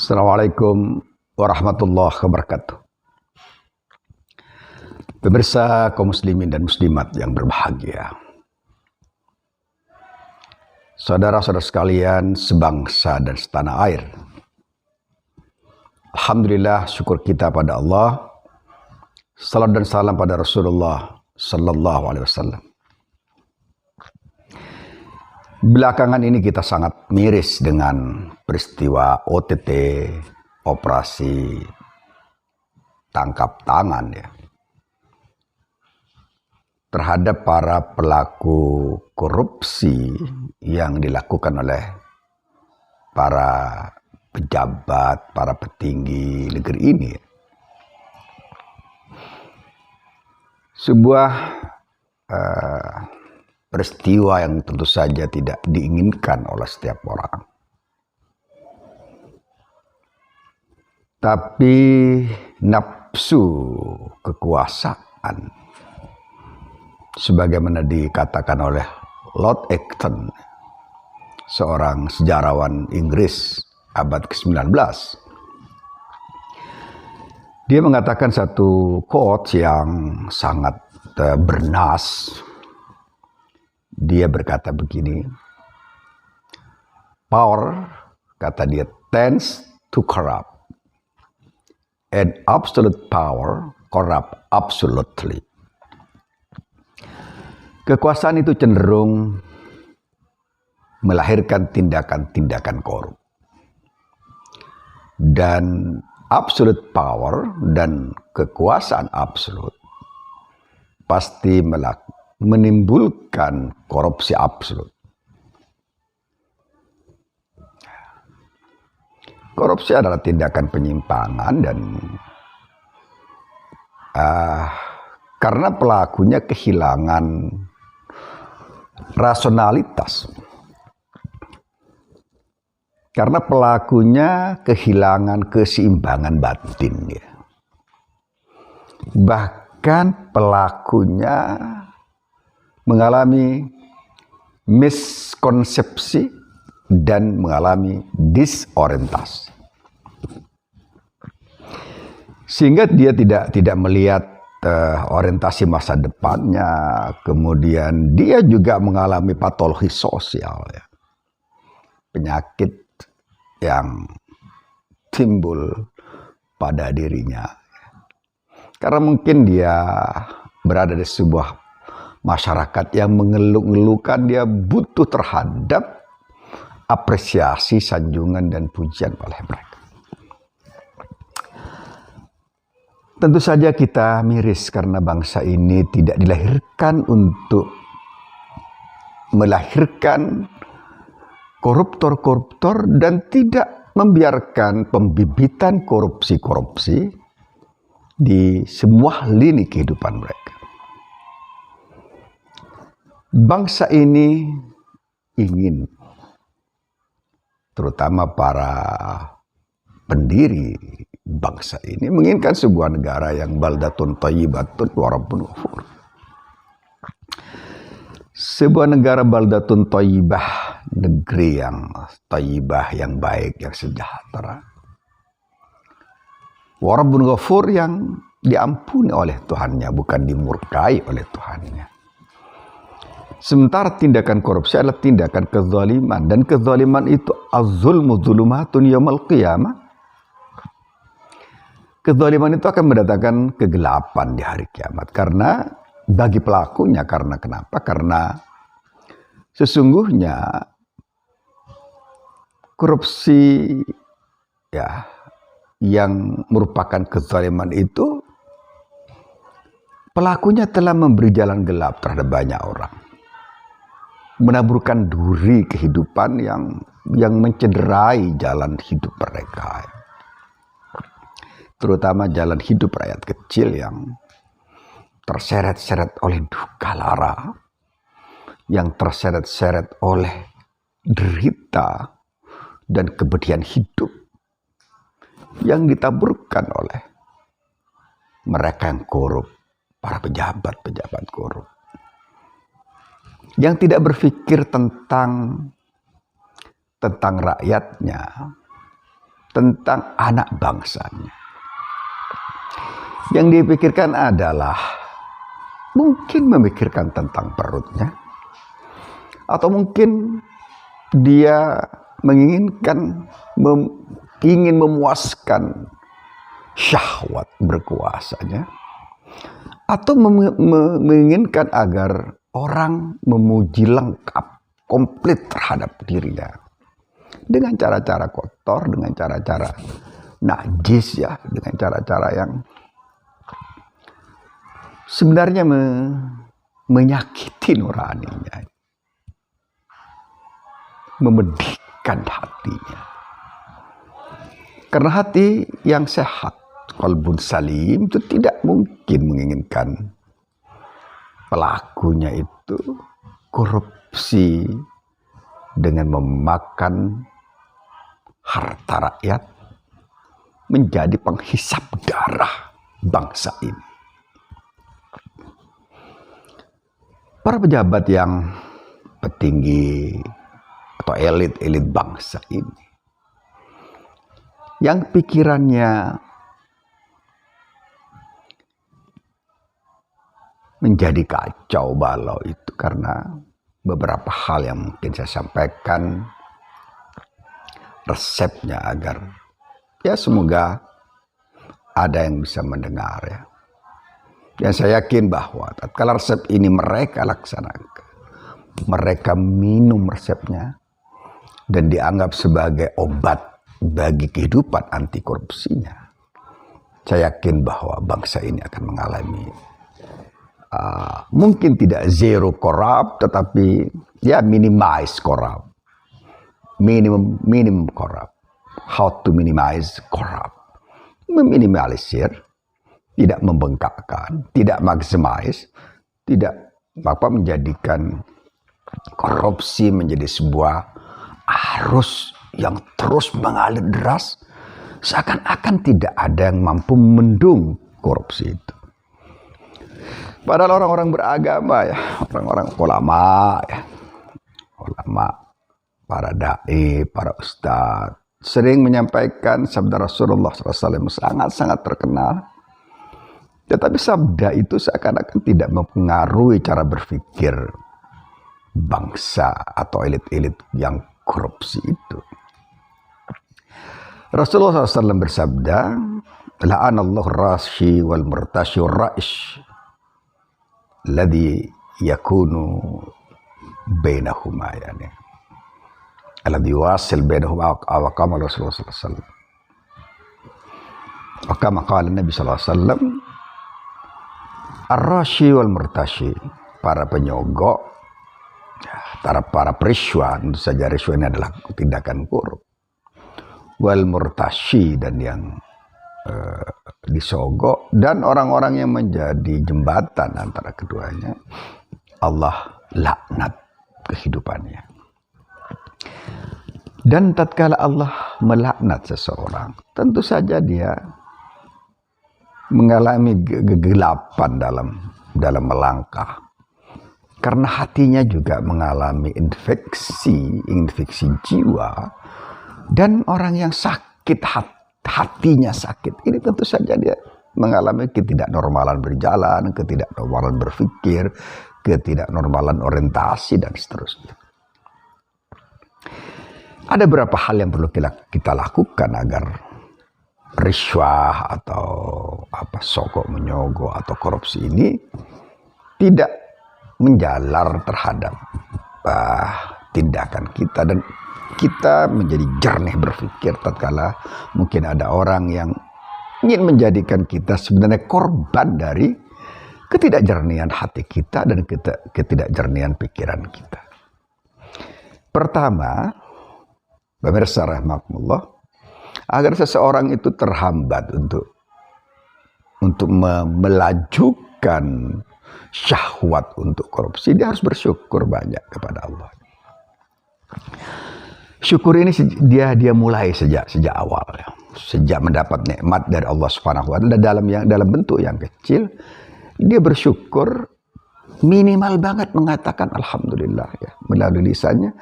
Assalamualaikum warahmatullahi wabarakatuh. Pemirsa kaum muslimin dan muslimat yang berbahagia. Saudara-saudara sekalian sebangsa dan setanah air. Alhamdulillah, syukur kita pada Allah. Salam dan salam pada Rasulullah sallallahu alaihi wasallam. Belakangan ini kita sangat miris dengan peristiwa OTT, operasi tangkap tangan ya, terhadap para pelaku korupsi yang dilakukan oleh para pejabat, para petinggi negeri ini. Sebuah peristiwa yang tentu saja tidak diinginkan oleh setiap orang. Tapi nafsu kekuasaan, sebagaimana dikatakan oleh Lord Acton, seorang sejarawan Inggris abad ke-19. Dia mengatakan satu quote yang sangat bernas. Dia berkata begini, power, kata dia, tends to corrupt, and absolute power corrupt absolutely. Kekuasaan itu cenderung melahirkan tindakan-tindakan korup. Dan absolute power dan kekuasaan absolut pasti menimbulkan korupsi absolut. Korupsi adalah tindakan penyimpangan dan karena pelakunya kehilangan rasionalitas. Karena pelakunya kehilangan keseimbangan batin ya. Bahkan pelakunya mengalami miskonsepsi dan mengalami disorientasi. Sehingga dia tidak melihat orientasi masa depannya, kemudian dia juga mengalami patologi sosial ya. Penyakit yang timbul pada dirinya. Karena mungkin dia berada di sebuah masyarakat yang mengeluh-ngeluhkan, dia butuh terhadap apresiasi, sanjungan, dan pujian oleh mereka. Tentu saja kita miris karena bangsa ini tidak dilahirkan untuk melahirkan koruptor-koruptor dan tidak membiarkan pembibitan korupsi-korupsi di semua lini kehidupan mereka. Bangsa ini ingin, terutama para pendiri bangsa ini, menginginkan sebuah negara yang baldatun thayyibatun wa rabbun ghafur. Sebuah negara baldatun thayyibah, negeri yang thayyibah, yang baik, yang sejahtera. Wa rabbun ghafur, yang diampuni oleh Tuhannya, bukan dimurkai oleh Tuhannya. Sementara tindakan korupsi adalah tindakan kezaliman. Dan kezaliman itu az-zulmu zulumatun yaumil qiyamah. Kezaliman itu akan mendatangkan kegelapan di hari kiamat. Karena bagi pelakunya, karena kenapa? Karena sesungguhnya korupsi ya yang merupakan kezaliman itu, pelakunya telah memberi jalan gelap terhadap banyak orang. Menaburkan duri kehidupan yang mencederai jalan hidup mereka. Terutama jalan hidup rakyat kecil yang terseret-seret oleh duka lara, yang terseret-seret oleh derita dan kepedihan hidup yang ditaburkan oleh mereka yang korup, para pejabat-pejabat korup. Yang tidak berpikir tentang rakyatnya, tentang anak bangsanya. Yang dipikirkan adalah mungkin memikirkan tentang perutnya, atau mungkin dia menginginkan ingin memuaskan syahwat berkuasanya, atau menginginkan agar orang memuji lengkap, komplit terhadap dirinya dengan cara-cara kotor, dengan cara-cara najis ya, dengan cara-cara yang sebenarnya menyakiti nuraninya, memedihkan hatinya. Karena hati yang sehat, qalbun salim, itu tidak mungkin menginginkan pelakunya itu korupsi dengan memakan harta rakyat, menjadi penghisap darah bangsa ini. Para pejabat yang petinggi atau elit-elit bangsa ini, yang pikirannya menjadi kacau balau itu karena beberapa hal yang mungkin saya sampaikan resepnya, agar ya semoga ada yang bisa mendengar ya. Dan saya yakin bahwa tatkala resep ini mereka laksanakan, mereka minum resepnya dan dianggap sebagai obat bagi kehidupan anti korupsinya, saya yakin bahwa bangsa ini akan mengalami mungkin tidak zero korup, tetapi ya minimize korup, minimum korup. How to minimize korup? Meminimalisir, tidak membengkakkan, tidak maximize, tidak menjadikan korupsi menjadi sebuah arus yang terus mengalir deras, seakan-akan tidak ada yang mampu membendung korupsi itu. Padahal orang-orang beragama ya, orang-orang ulama ya, para dai, para ustadz sering menyampaikan sabda Rasulullah SAW sangat-sangat terkenal. Tetapi sabda itu seakan-akan tidak mempengaruhi cara berpikir bangsa atau elit-elit yang korupsi itu. Rasulullah SAW bersabda, la'anallahu rashi wal murtashi wal ra'ish alladhi yakunu bainahuma, yani alladhi wasil bainahuma, wa qama Rasulullah SAW. Wa kama qala Nabi SAW, ar-rashi wal murtashi, para penyogok, para periswa, tentu saja riswa ini adalah tindakan korup. Wal murtashi, dan yang disogok, dan orang-orang yang menjadi jembatan antara keduanya, Allah laknat kehidupannya. Dan tatkala Allah melaknat seseorang, tentu saja dia mengalami kegelapan dalam melangkah. Karena hatinya juga mengalami infeksi jiwa. Dan orang yang sakit hatinya sakit, ini tentu saja dia mengalami ketidaknormalan berjalan, ketidaknormalan berpikir, ketidaknormalan orientasi, dan seterusnya. Ada beberapa hal yang perlu kita lakukan agar riswah atau sogok menyogok atau korupsi ini tidak menjalar terhadap tindakan kita, dan kita menjadi jernih berpikir tatkala mungkin ada orang yang ingin menjadikan kita sebenarnya korban dari ketidakjernihan hati kita dan ketidakjernihan pikiran kita. Pertama, pemirsa rahimakumullah, agar seseorang itu terhambat untuk melajukan syahwat untuk korupsi, dia harus bersyukur banyak kepada Allah. Syukur ini dia mulai sejak awal ya. Sejak mendapat nikmat dari Allah Subhanahu wa taala dalam bentuk yang kecil, dia bersyukur minimal banget mengatakan alhamdulillah ya melalui lisannya,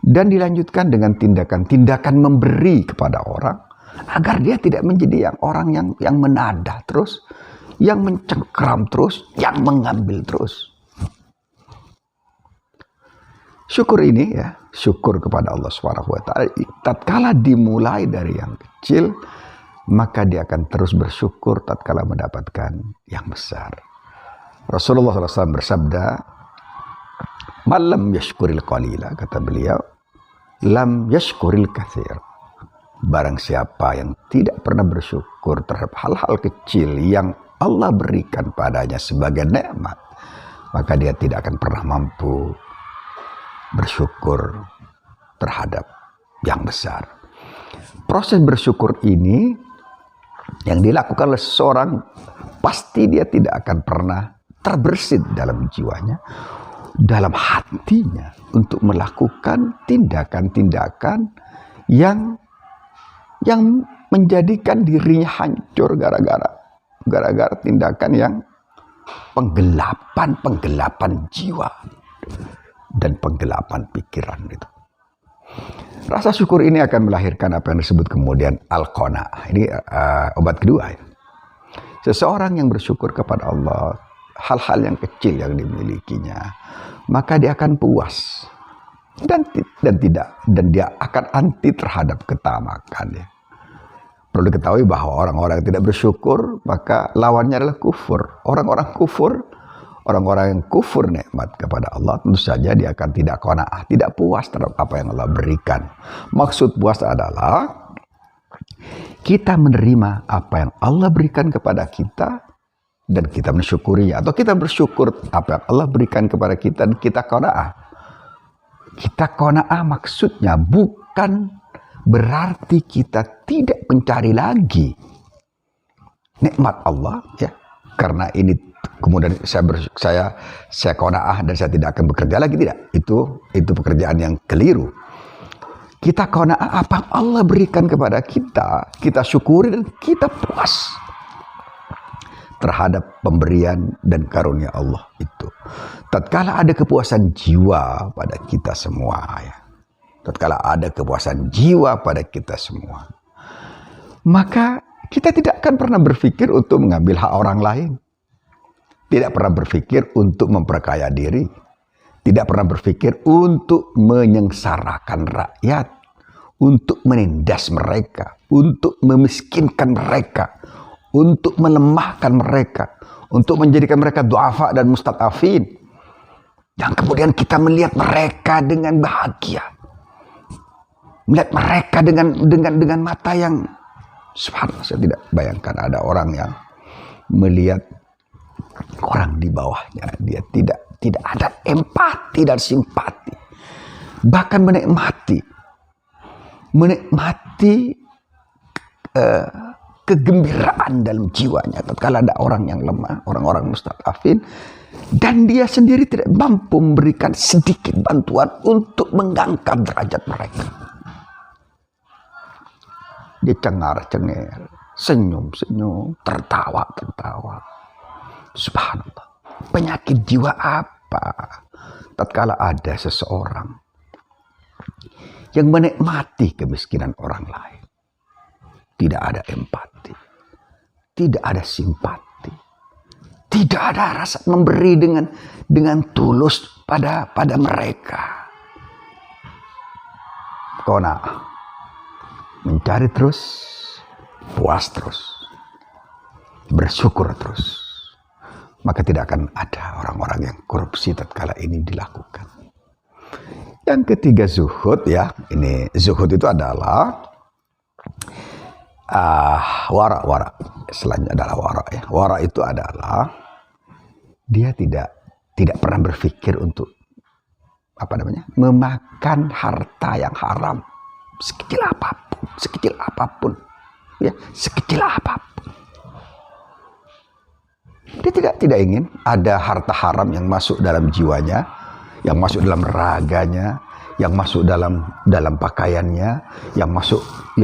dan dilanjutkan dengan tindakan memberi kepada orang agar dia tidak menjadi orang yang menadah terus, yang mencengkeram terus, yang mengambil terus. Syukur ini ya, syukur kepada Allah Subhanahu wa taala, tatkala dimulai dari yang kecil, maka dia akan terus bersyukur tatkala mendapatkan yang besar. Rasulullah SAW bersabda, "Malam yashkuril qalila," kata beliau, "lam yashkuril katsir." Barang siapa yang tidak pernah bersyukur terhadap hal-hal kecil yang Allah berikan padanya sebagai nikmat, maka dia tidak akan pernah mampu bersyukur terhadap yang besar. Proses bersyukur ini yang dilakukan oleh seseorang, pasti dia tidak akan pernah terbersit dalam jiwanya, dalam hatinya, untuk melakukan tindakan-tindakan yang menjadikan dirinya hancur gara-gara tindakan yang penggelapan jiwa dan penggelapan pikiran itu. Rasa syukur ini akan melahirkan apa yang disebut kemudian al-qanaah. Ini obat kedua ya. Seseorang yang bersyukur kepada Allah, hal-hal yang kecil yang dimilikinya, maka dia akan puas dan dia akan anti terhadap ketamakan ya. Perlu diketahui bahwa orang-orang yang tidak bersyukur, maka lawannya adalah kufur. Orang-orang yang kufur nikmat kepada Allah, tentu saja dia akan tidak qanaah, tidak puas terhadap apa yang Allah berikan. Maksud puas adalah kita menerima apa yang Allah berikan kepada kita dan kita mensyukurinya, atau kita bersyukur apa yang Allah berikan kepada kita dan kita qanaah. Kita qanaah maksudnya bukan berarti kita tidak mencari lagi nikmat Allah ya. Karena ini kemudian saya qanaah dan saya tidak akan bekerja lagi, tidak. Itu pekerjaan yang keliru. Kita qanaah apa yang Allah berikan kepada kita syukuri dan kita puas terhadap pemberian dan karunia Allah itu. Tatkala ada kepuasan jiwa pada kita semua ya. Tatkala ada kepuasan jiwa pada kita semua, maka kita tidak akan pernah berpikir untuk mengambil hak orang lain. Tidak pernah berpikir untuk memperkaya diri. Tidak pernah berpikir untuk menyengsarakan rakyat, untuk menindas mereka, untuk memiskinkan mereka, untuk melemahkan mereka, untuk menjadikan mereka du'afa dan mustad'afin. Yang kemudian kita melihat mereka dengan bahagia. Melihat mereka dengan mata yang subhanallah, saya tidak bayangkan ada orang yang melihat orang di bawahnya, dia tidak ada empati dan simpati, bahkan menikmati kegembiraan dalam jiwanya tatkala ada orang yang lemah, orang-orang mustad'afin, dan dia sendiri tidak mampu memberikan sedikit bantuan untuk mengangkat derajat mereka. Dia cengar-cengir, senyum-senyum, tertawa-tertawa. Subhanallah. Penyakit jiwa apa tatkala ada seseorang yang menikmati kemiskinan orang lain? Tidak ada empati, tidak ada simpati, tidak ada rasa memberi dengan tulus pada mereka. Qanaah. Mencari terus, puas terus, bersyukur terus. Maka tidak akan ada orang-orang yang korupsi tatkala ini dilakukan. Yang ketiga zuhud ya. Ini zuhud itu adalah wara. Selanjutnya adalah wara ya. Wara itu adalah dia tidak pernah berpikir untuk memakan harta yang haram. Sekecil apapun ya, sekecil apapun. Dia tidak ingin ada harta haram yang masuk dalam jiwanya, yang masuk dalam raganya, yang masuk dalam pakaiannya, yang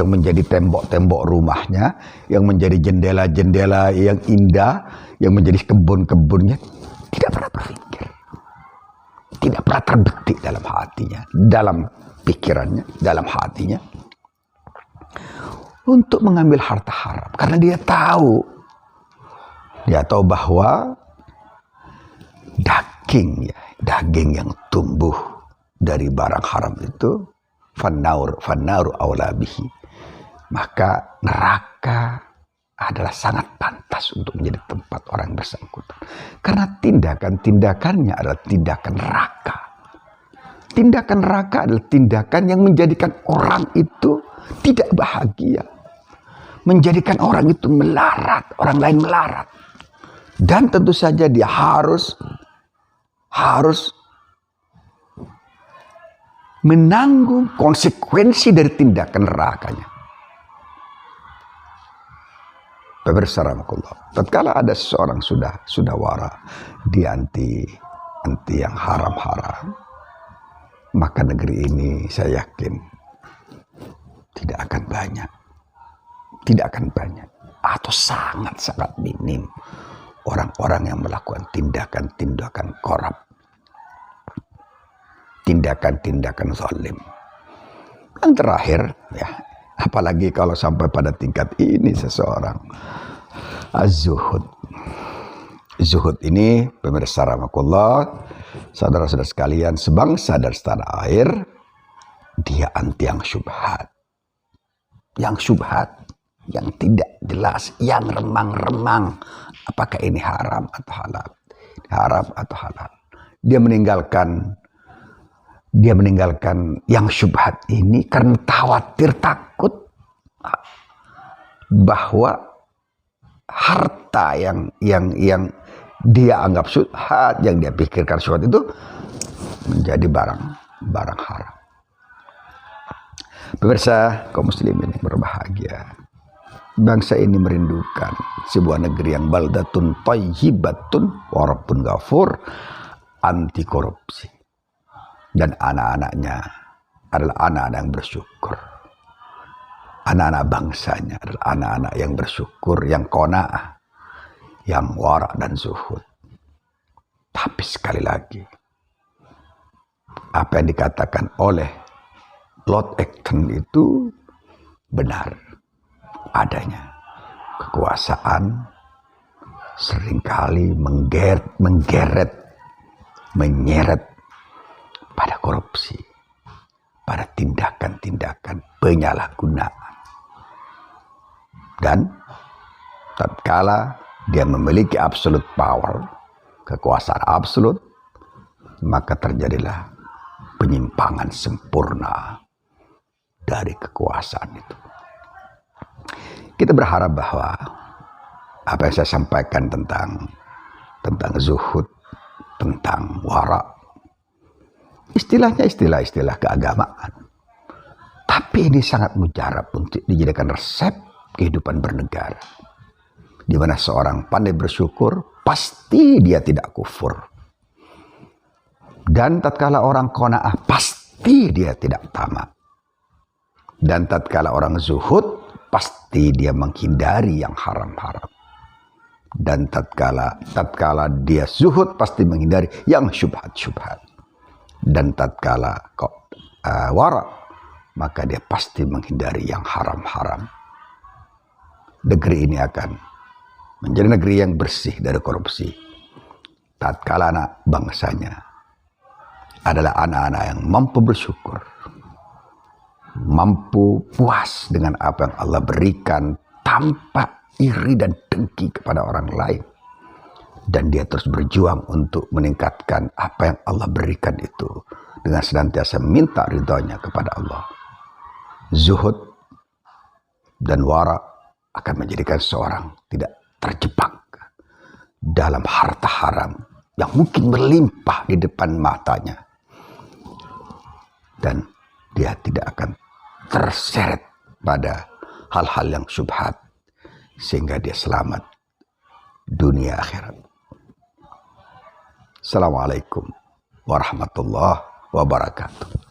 menjadi tembok-tembok rumahnya, yang menjadi jendela-jendela yang indah, yang menjadi kebun-kebunnya. Tidak pernah berpikir, tidak pernah terbetik dalam hatinya, dalam pikirannya, dalam hatinya, untuk mengambil harta haram. Karena dia tahu bahwa daging yang tumbuh dari barang haram itu fannaru aula bihi. Maka neraka adalah sangat pantas untuk menjadi tempat orang bersangkutan. Karena tindakan-tindakannya adalah tindakan neraka. Tindakan neraka adalah tindakan yang menjadikan orang itu tidak bahagia. Menjadikan orang itu melarat, orang lain melarat. Dan tentu saja dia harus menanggung konsekuensi dari tindakan nerakanya. Pemirsa rahimakumullah, tatkala ada seseorang sudah wara, dia anti yang haram-haram, maka negeri ini saya yakin tidak akan banyak atau sangat-sangat minim orang-orang yang melakukan tindakan-tindakan korup, tindakan-tindakan zalim. Yang terakhir, ya, apalagi kalau sampai pada tingkat ini seseorang az-zuhud. Zuhud ini, pemirsa rahimakumullah, saudara-saudara sekalian, sebangsa dan setanah air, dia anti yang syubhat. Yang syubhat, yang tidak jelas, yang remang-remang. Apakah ini haram atau halal? Haram atau halal? Dia meninggalkan yang syubhat ini karena khawatir, takut bahwa harta yang dia anggap syubhat, yang dia pikirkan syubhat itu menjadi barang haram. Pemirsa kaum muslimin yang berbahagia, bangsa ini merindukan sebuah negeri yang baldatun thayyibatun wa rabbun ghafur, anti korupsi. Dan anak-anaknya adalah anak-anak yang bersyukur. Anak-anak bangsanya adalah anak-anak yang bersyukur, yang qanaah, yang wara' dan zuhud. Tapi sekali lagi, apa yang dikatakan oleh Lord Acton itu benar adanya. Kekuasaan seringkali menyeret pada korupsi, pada tindakan-tindakan penyalahgunaan. Dan tatkala dia memiliki absolute power, kekuasaan absolut, maka terjadilah penyimpangan sempurna dari kekuasaan itu. Kita berharap bahwa apa yang saya sampaikan tentang zuhud, tentang wara', istilahnya istilah keagamaan. Tapi ini sangat mujarab untuk dijadikan resep kehidupan bernegara. Di mana seorang pandai bersyukur, pasti dia tidak kufur. Dan tatkala orang qanaah, pasti dia tidak tamak. Dan tatkala orang zuhud, pasti dia menghindari yang haram-haram. Dan tatkala dia zuhud, pasti menghindari yang syubhat-syubhat. Dan tatkala wara', maka dia pasti menghindari yang haram-haram. Negeri ini akan menjadi negeri yang bersih dari korupsi tatkala anak bangsanya adalah anak-anak yang mampu bersyukur, mampu puas dengan apa yang Allah berikan tanpa iri dan dengki kepada orang lain. Dan dia terus berjuang untuk meningkatkan apa yang Allah berikan itu dengan senantiasa minta ridhonya kepada Allah. Zuhud dan wara' akan menjadikan seorang tidak terjebak dalam harta haram yang mungkin berlimpah di depan matanya. Dan dia tidak akan terseret pada hal-hal yang syubhat sehingga dia selamat dunia akhirat. Assalamualaikum warahmatullahi wabarakatuh.